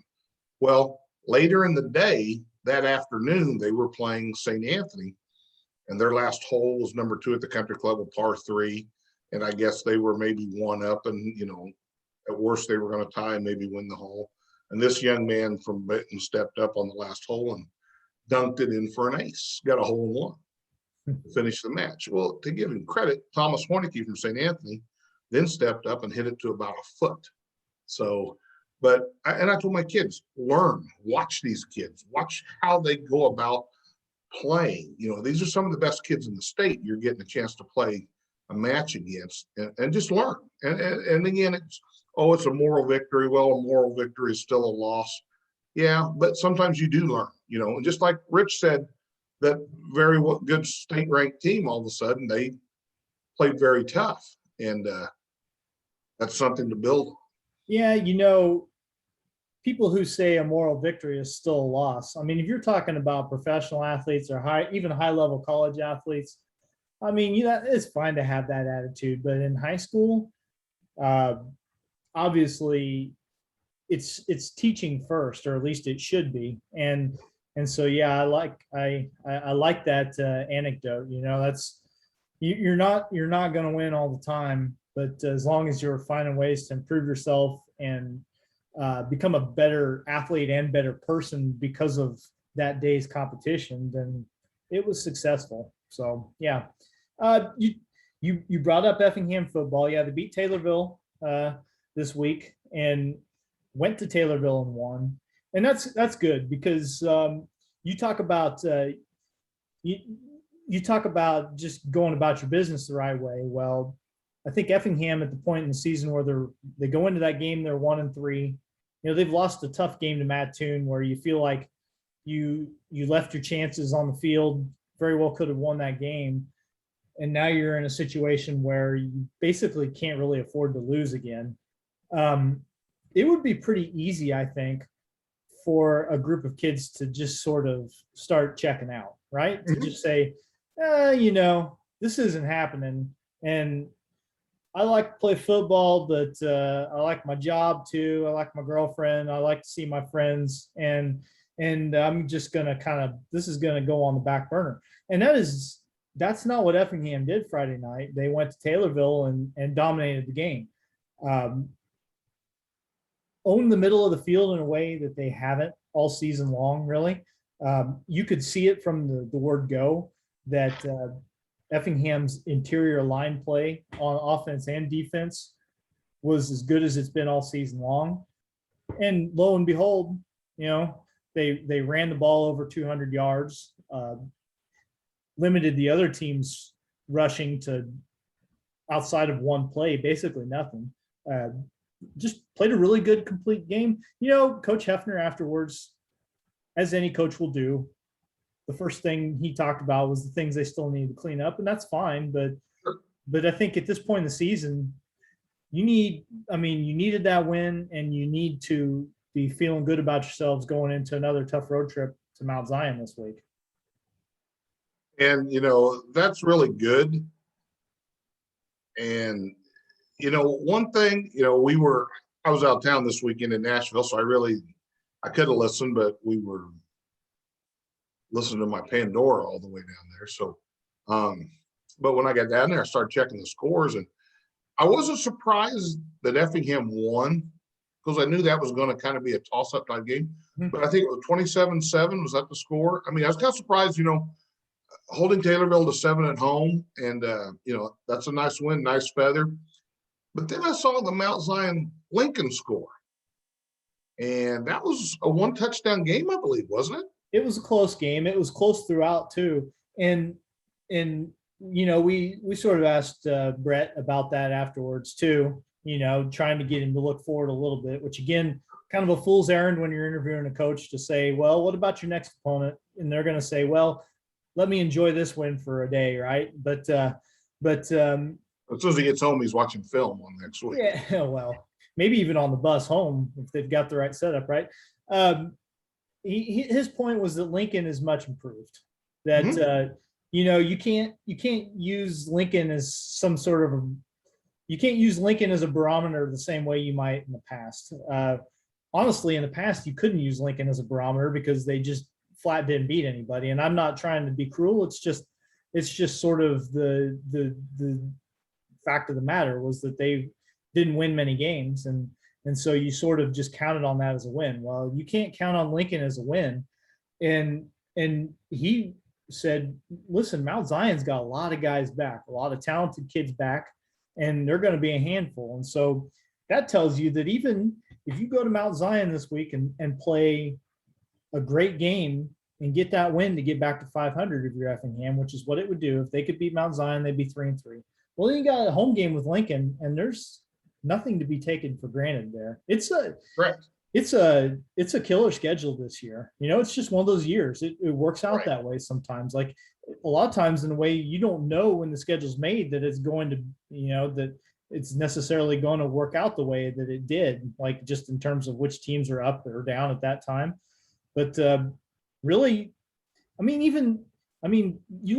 Well, later in the day, that afternoon, they were playing St. Anthony, and their last hole was number 2 at the country club, a par 3. And I guess they were maybe 1 up, and, at worst they were going to tie and maybe win the hole. And this young man from Benton stepped up on the last hole and dunked it in for an ace, got a hole in 1 to finish the match. Well, to give him credit, Thomas Hornicke from St. Anthony then stepped up and hit it to about a foot. So, I told my kids, learn, watch these kids, watch how they go about playing. These are some of the best kids in the state you're getting a chance to play a match against, and just learn. And again, it's a moral victory. Well, a moral victory is still a loss. Yeah, but sometimes you do learn, and just like Rich said, that very good state ranked team, all of a sudden they played very tough, and that's something to build on. Yeah, people who say a moral victory is still a loss. I mean, if you're talking about professional athletes or even high level college athletes, I mean, it's fine to have that attitude, but in high school, obviously it's teaching first, or at least it should be. And so, yeah, I like that anecdote. That's, you're not going to win all the time, but as long as you're finding ways to improve yourself and become a better athlete and better person because of that day's competition, then it was successful. So, yeah. You brought up Effingham football. Yeah, they beat Taylorville this week and went to Taylorville and won. And that's good, because you talk about you talk about just going about your business the right way. Well, I think Effingham, at the point in the season where they go into that game, they're 1 and 3. They've lost a tough game to Mattoon, where you feel like you left your chances on the field, very well could have won that game. And now you're in a situation where you basically can't really afford to lose again. It would be pretty easy, I think, for a group of kids to just sort of start checking out, right? Mm-hmm. To just say, this isn't happening. And I like to play football, but I like my job too. I like my girlfriend. I like to see my friends. And I'm just going to this is going to go on the back burner. And that's not what Effingham did Friday night. They went to Taylorville and dominated the game. Owned the middle of the field in a way that they haven't all season long, really. You could see it from the word go that Effingham's interior line play on offense and defense was as good as it's been all season long. And lo and behold, they ran the ball over 200 yards, limited the other team's rushing to outside of one play, basically nothing. Just played a really good, complete game. Coach Hefner afterwards as any coach will do, the first thing he talked about was the things they still need to clean up, and that's fine. But I think at this point in the season, you needed that win, and you need to be feeling good about yourselves going into another tough road trip to Mount Zion this week. And, that's really good. And, one thing, I was out of town this weekend in Nashville, so I could have listened, but we were listening to my Pandora all the way down there. So, but when I got down there, I started checking the scores, and I wasn't surprised that Effingham won, because I knew that was going to kind of be a toss-up type game. Mhm. But I think it was 27-7. Was that the score? I mean, I was kind of surprised, holding Taylorville to 7 at home. And, that's a nice win, nice feather. But then I saw the Mount Zion Lincoln score. And that was a 1-touchdown game, I believe, wasn't it? It was a close game. It was close throughout too. And we sort of asked Brett about that afterwards too, trying to get him to look forward a little bit, which again, kind of a fool's errand when you're interviewing a coach to say, well, what about your next opponent? And they're going to say, well, let me enjoy this win for a day. Right. But as soon as he gets home, he's watching film on next week. Yeah, well, maybe even on the bus home if they've got the right setup, right? His point was that Lincoln is much improved. That you can't use Lincoln as some sort of you can't use Lincoln as a barometer the same way you might in the past. Honestly, in the past, you couldn't use Lincoln as a barometer because they just flat didn't beat anybody. And I'm not trying to be cruel. It's just sort of the fact of the matter was that they didn't win many games. And so you sort of just counted on that as a win. Well, you can't count on Lincoln as a win. And he said, listen, Mount Zion's got a lot of guys back, a lot of talented kids back, and they're going to be a handful. And so that tells you that even if you go to Mount Zion this week and play a great game and get that win to get back to 500 if you're Effingham, which is what it would do. If they could beat Mount Zion, they'd be 3-3. Well, then you got a home game with Lincoln, and there's nothing to be taken for granted there. It's a killer schedule this year. It's just one of those years. It works out that way sometimes. Like a lot of times in a way you don't know when the schedule's made that it's going to, that it's necessarily going to work out the way that it did, like just in terms of which teams are up or down at that time. But really, you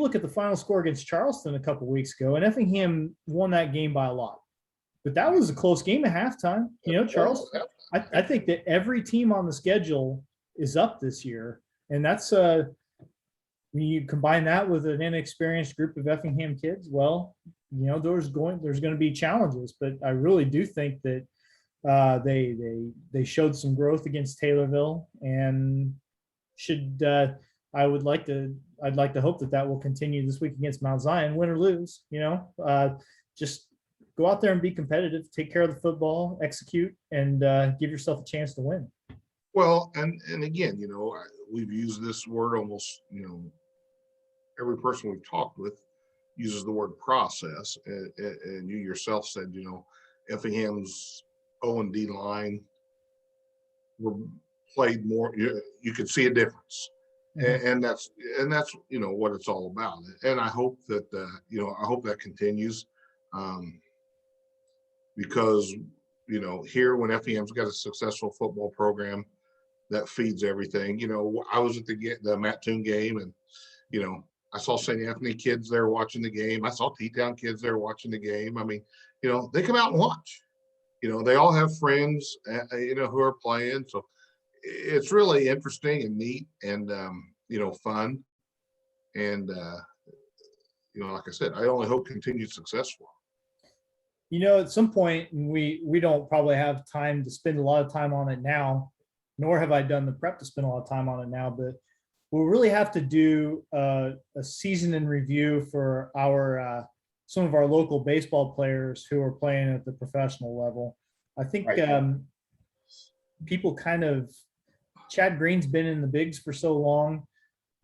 look at the final score against Charleston a couple weeks ago, and Effingham won that game by a lot. But that was a close game at halftime. Charleston, I think that every team on the schedule is up this year. And that's when you combine that with an inexperienced group of Effingham kids, well, there's going to be challenges. But I really do think that they showed some growth against Taylorville, and I'd like to hope that will continue this week against Mount Zion, win or lose. Just go out there and be competitive, take care of the football, execute, and give yourself a chance to win. Well, and again, we've used this word almost, every person we've talked with uses the word process. And you yourself said, Effingham's O&D line were played more, you could see a difference. Mm-hmm. And that's what it's all about. And I hope that, I hope that continues. Because, here when Effingham's got a successful football program, that feeds everything. I was at the Mattoon game, and, I saw St. Anthony kids there watching the game. I saw T-Town kids there watching the game. I mean, they come out and watch. They all have friends, who are playing. So it's really interesting and neat and, fun. And, like I said, I only hope continued success for them. At some point, we don't probably have time to spend a lot of time on it now, nor have I done the prep to spend a lot of time on it now, but we'll really have to do a season in review for some of our local baseball players who are playing at the professional level. I think people Chad Green's been in the bigs for so long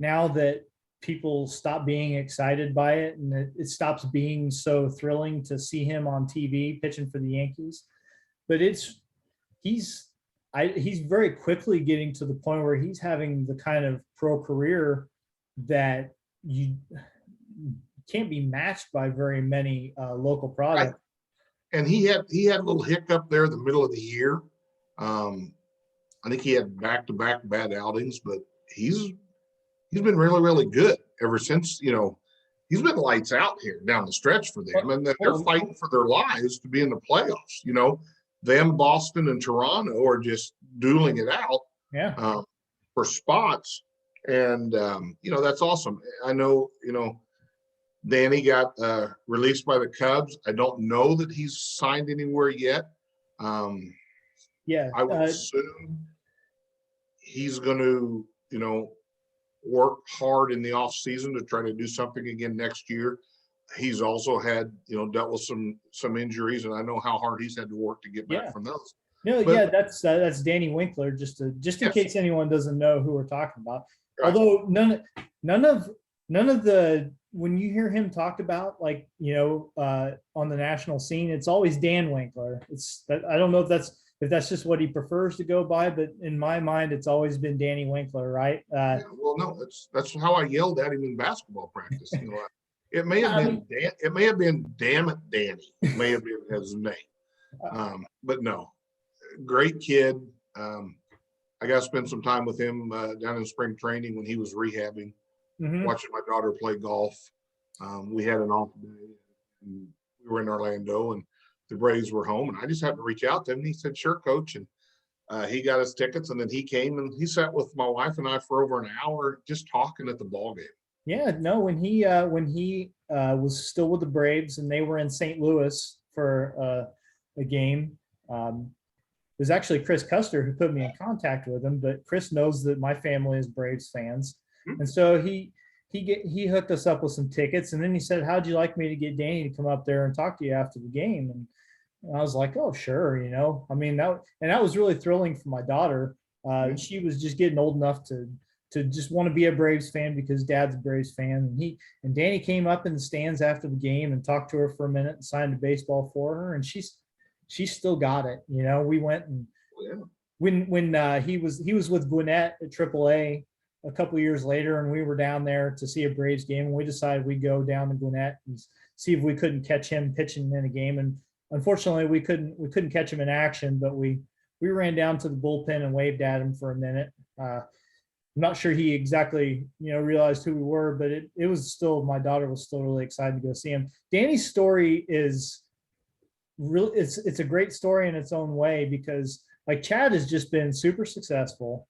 now that people stop being excited by it, and it stops being so thrilling to see him on TV pitching for the Yankees. But he's he's very quickly getting to the point where he's having the kind of pro career that you can't be matched by very many local products. And he had a little hiccup there in the middle of the year. I think he had back-to-back bad outings, but he's been really, really good ever since, he's been lights out here down the stretch for them. And then they're fighting for their lives to be in the playoffs. Them, Boston, and Toronto are just dueling it out for spots. And, that's awesome. I know, Danny got released by the Cubs. I don't know that he's signed anywhere yet. I would assume he's going to, work hard in the off season to try to do something again next year. He's also had, dealt with some injuries, and I know how hard he's had to work to get back from those. That's Danny Winkler. Just in case anyone doesn't know who we're talking about. Right. Although none of the, when you hear him talked about, like, on the national scene, it's always Dan Winkler. I don't know if that's just what he prefers to go by, but in my mind, it's always been Danny Winkler, right? Well, no, that's how I yelled at him in basketball practice. It may have been it may have been damn it, Danny. It may have been his name, but no, great kid. I got to spend some time with him down in spring training when he was rehabbing, watching my daughter play golf. We had an off day. And we were in Orlando, and the Braves were home, and I just had to reach out to him. And he said, "Sure, coach." And he got his tickets, and then he came and he sat with my wife and I for over an hour just talking at the ball game. Yeah, no, when he was still with the Braves and they were in St. Louis for a game, it was actually Chris Custer who put me in contact with him. But Chris knows that my family is Braves fans, and so he hooked us up with some tickets, and then he said, "How'd you like me to get Danny to come up there and talk to you after the game?" And I was like, "Oh, sure." I mean, that was really thrilling for my daughter. She was just getting old enough to just want to be a Braves fan because Dad's a Braves fan. And Danny came up in the stands after the game and talked to her for a minute and signed a baseball for her, and she's still got it. We went and when he was with Gwinnett at AAA a couple of years later, and we were down there to see a Braves game, and we decided we'd go down to Gwinnett and see if we couldn't catch him pitching in a game. And unfortunately, we couldn't catch him in action, but we ran down to the bullpen and waved at him for a minute. I'm not sure he exactly, realized who we were, but it was still, my daughter was still really excited to go see him. Danny's story is really, it's a great story in its own way, because like Chad has just been super successful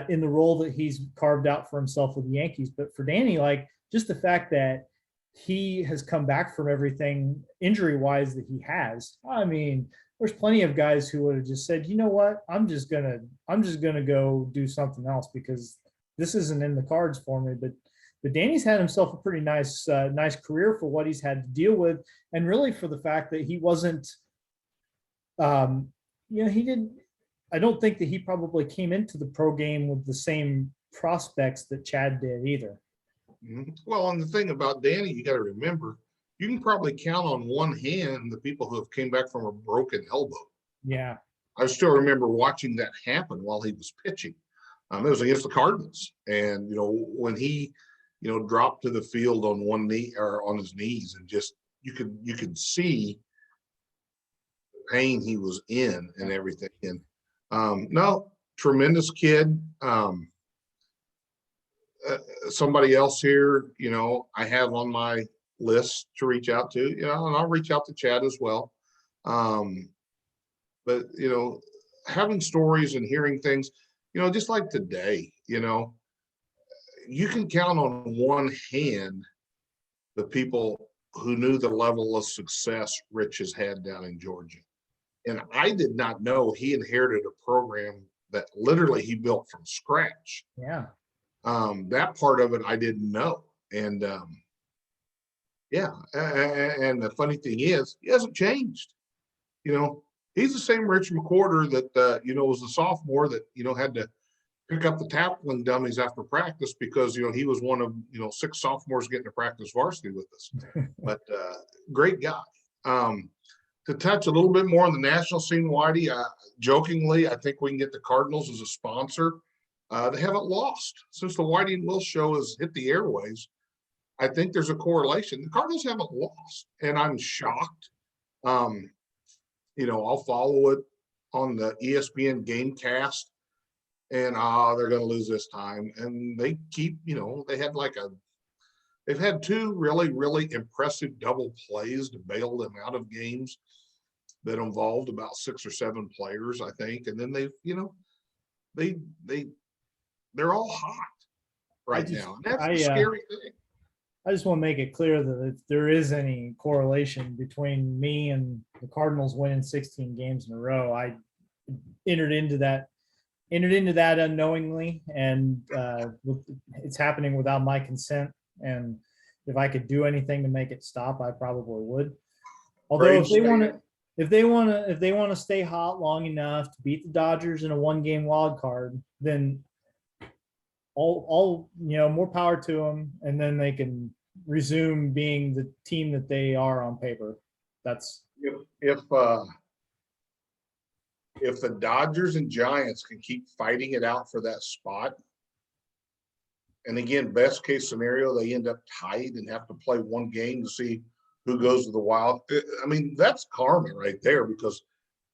in the role that he's carved out for himself with the Yankees. But for Danny, like, just the fact that he has come back from everything injury wise that he has, I mean, there's plenty of guys who would have just said, "You know what, I'm just gonna go do something else because this isn't in the cards for me." But Danny's had himself a pretty nice career for what he's had to deal with, and really for the fact that he wasn't, he didn't. I don't think that he probably came into the pro game with the same prospects that Chad did either. Well, and the thing about Danny, you got to remember, you can probably count on one hand the people who have came back from a broken elbow. Yeah. I still remember watching that happen while he was pitching. It was against the Cardinals. And, when he, dropped to the field on one knee or on his knees, and just, you could see the pain he was in and everything. And no, tremendous kid. Somebody else here, I have on my list to reach out to, and I'll reach out to Chad as well. But, having stories and hearing things, just like today, you can count on one hand the people who knew the level of success Rich has had down in Georgia. And I did not know he inherited a program that literally he built from scratch. Yeah. That part of it I didn't know. And and the funny thing is, he hasn't changed. He's the same Rich McWhorter that was a sophomore that had to pick up the tackling dummies after practice because he was one of 6 sophomores getting to practice varsity with us. But great guy. to touch a little bit more on the national scene, Whitey, jokingly, I think we can get the Cardinals as a sponsor. They haven't lost since the Whitey and Will show has hit the airways. I think there's a correlation. The Cardinals haven't lost, and I'm shocked. I'll follow it on the ESPN Gamecast, and they're going to lose this time. And they keep, they've had two really, really impressive double plays to bail them out of games that involved about 6 or 7 players, I think. And then they're all hot right now. And that's the scary thing. I just want to make it clear that if there is any correlation between me and the Cardinals winning 16 games in a row, I entered into that unknowingly, and it's happening without my consent. And if I could do anything to make it stop, I probably would. Although if they want to stay hot long enough to beat the Dodgers in a 1-game wild card, then all more power to them, and then they can resume being the team that they are on paper. That's if the Dodgers and Giants can keep fighting it out for that spot, and again, best case scenario, they end up tied and have to play 1 game to see who goes to the wild. I mean, that's karma right there, because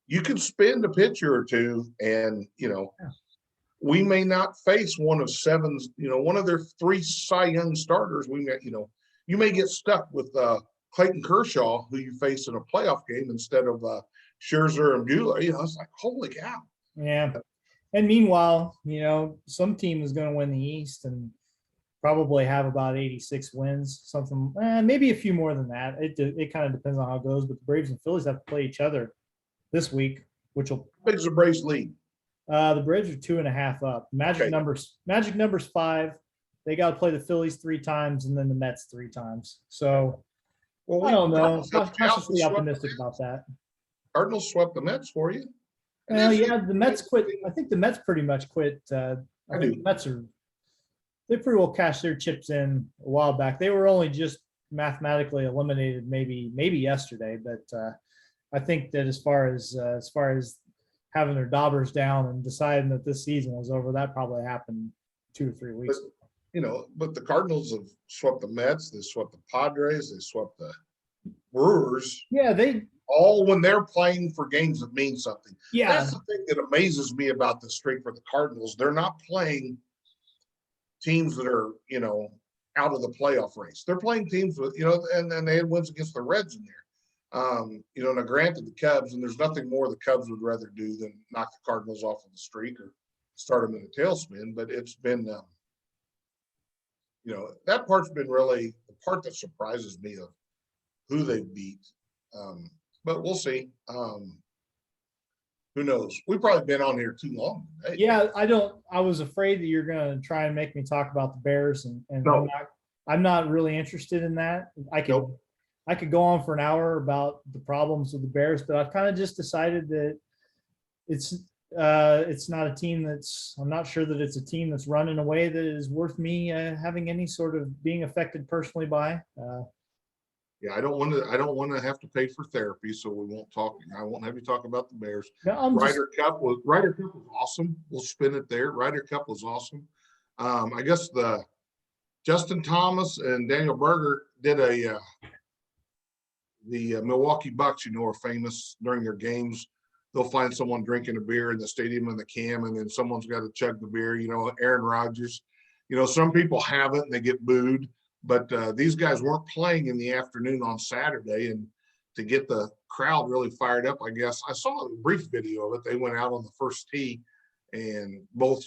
you can spend a pitcher or two, and we may not face one of 7, one of their 3 Cy Young starters. We may, you may get stuck with Clayton Kershaw, who you face in a playoff game, instead of Scherzer and Buehler. It's like, holy cow. Yeah. And meanwhile, some team is going to win the East and probably have about 86 wins, something, maybe a few more than that. It kind of depends on how it goes, but the Braves and Phillies have to play each other this week, which will. What is the Braves lead? The Braves are 2.5 up. Magic numbers 5. They got to play the Phillies 3 times and then the Mets 3 times. So I don't know. I'm cautiously optimistic about that. Cardinals swept the Mets for you. Well, yeah, the Mets quit. I think the Mets pretty much quit. I think the Mets they pretty well cashed their chips in a while back. They were only just mathematically eliminated maybe yesterday, but I think that as far as having their daubers down and deciding that this season was over, that probably happened 2 or 3 weeks ago. But the Cardinals have swept the Mets, they swept the Padres, they swept the Brewers. Yeah, they all when they're playing for games that mean something. Yeah, that's the thing that amazes me about the streak for the Cardinals. They're not playing teams that are out of the playoff race. They're playing teams with and then they had wins against the Reds in there. Now granted the Cubs, and there's nothing more the Cubs would rather do than knock the Cardinals off of the streak or start them in a tailspin, but it's been that part's been really the part that surprises me of who they beat. But we'll see. Who knows? We've probably been on here too long today. Yeah, I was afraid that you're going to try and make me talk about the Bears, and no. I'm not really interested in that. I could go on for an hour about the problems of the Bears, but I've kind of just decided that it's not a team I'm not sure that it's a team that's run in a way that is worth me having any sort of being affected personally by. Yeah, I don't want to have to pay for therapy, so we won't talk. I won't have you talk about the Bears. No, Ryder Cup was awesome. We'll spin it there. Ryder Cup was awesome. I guess the Justin Thomas and Daniel Berger did the Milwaukee Bucks, are famous during their games. They'll find someone drinking a beer in the stadium in the cam, and then someone's got to chug the beer. Aaron Rodgers. Some people have it and they get booed. But these guys weren't playing in the afternoon on Saturday, and to get the crowd really fired up, I guess I saw a brief video of it. They went out on the first tee and both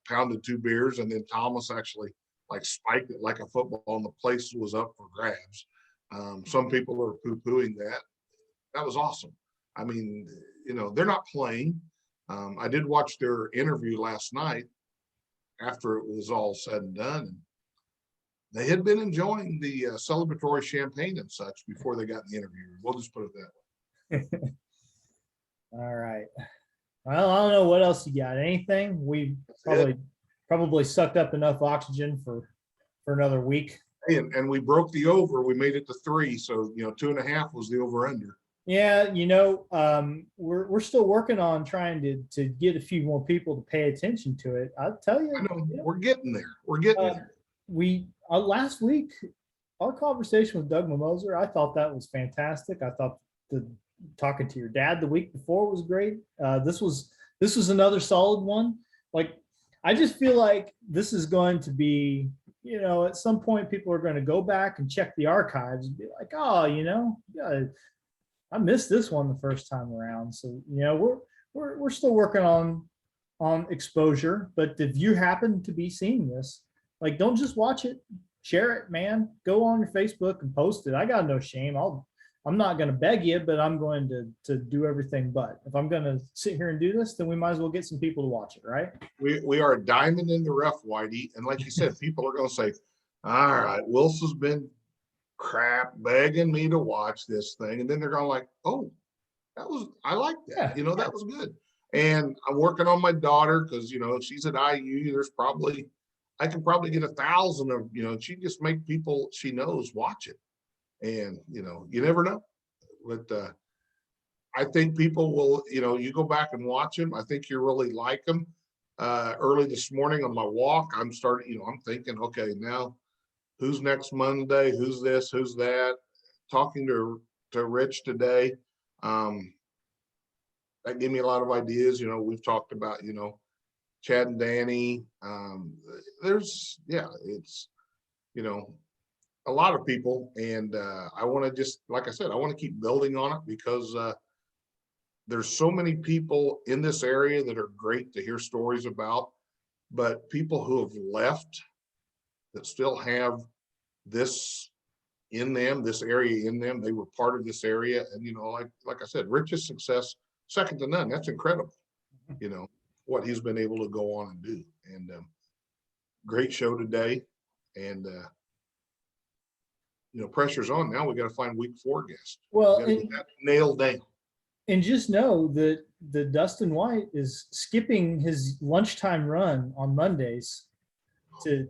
pounded 2 beers, and then Thomas actually spiked it like a football, and the place was up for grabs. Some people are poo-pooing that. That was awesome. I mean, they're not playing. I did watch their interview last night after it was all said and done. And they had been enjoying the celebratory champagne and such before they got in the interview. We'll just put it that way. All right. Well, I don't know what else you got. Anything? We probably sucked up enough oxygen for another week. And we broke the over. We made it to 3. So, 2.5 was the over under. Yeah, we're still working on trying to get a few more people to pay attention to it. I'll tell I know you, we're getting there. We're getting uh, there. we last week our conversation with Doug Mimoser, I thought that was fantastic. I thought the talking to your dad the week before was great. This was another solid one. Like, I just feel like this is going to be, at some point people are going to go back and check the archives and be like, oh, yeah, I missed this one the first time around. So, we're still working on exposure, but if you happen to be seeing this, like, don't just watch it, share it, man. Go on your Facebook and post it. I got no shame. I'm not going to beg you, but I'm going to do everything. But if I'm going to sit here and do this, then we might as well get some people to watch it, right? We are a diamond in the rough, Whitey. And like you said, people are going to say, all right, Wilson's been crap begging me to watch this thing. And then they're going like, oh, I like that. Yeah. That was good. And I'm working on my daughter because, she's at IU. I can probably get 1,000 of, she just make people she knows watch it. And, you never know. But I think people will, you go back and watch them. I think you really like them. Early this morning on my walk, I'm thinking, okay, now who's next Monday? Who's this? Who's that? Talking to Rich today. That gave me a lot of ideas. We've talked about, Chad and Danny. It's, a lot of people. And I want to just, like I said, I want to keep building on it because there's so many people in this area that are great to hear stories about, but people who have left that still have this in them, this area in them. They were part of this area. And, like I said, Rich's success, second to none. That's incredible. What he's been able to go on and do. And great show today. And, pressure's on now. We got to find week 4 guests. Well, We gotta get that nailed down. and just know that the Dustin White is skipping his lunchtime run on Mondays to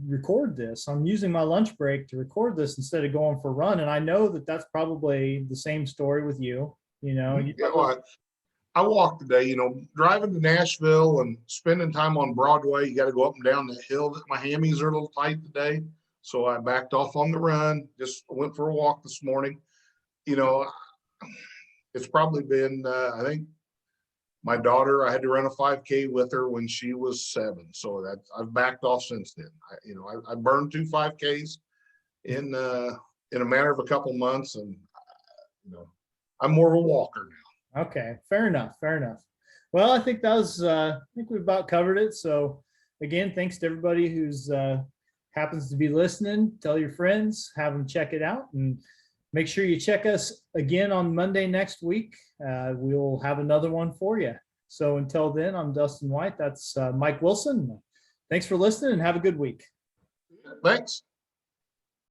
record this. I'm using my lunch break to record this instead of going for a run. And I know that that's probably the same story with you. I walked today, driving to Nashville and spending time on Broadway. You got to go up and down the hill. My hammies are a little tight today. So I backed off on the run, just went for a walk this morning. It's probably been, I think my daughter, I had to run a 5K with her when she was 7. So I've backed off since then. I burned 2 5Ks in a matter of a couple months, and I'm more of a walker now. Okay, fair enough. Well, I think I think we've about covered it. So again, thanks to everybody who's happens to be listening. Tell your friends, have them check it out, and make sure you check us again on Monday next week. We'll have another one for you. So until then, I'm Dustin White. That's Mike Wilson. Thanks for listening and have a good week. Thanks.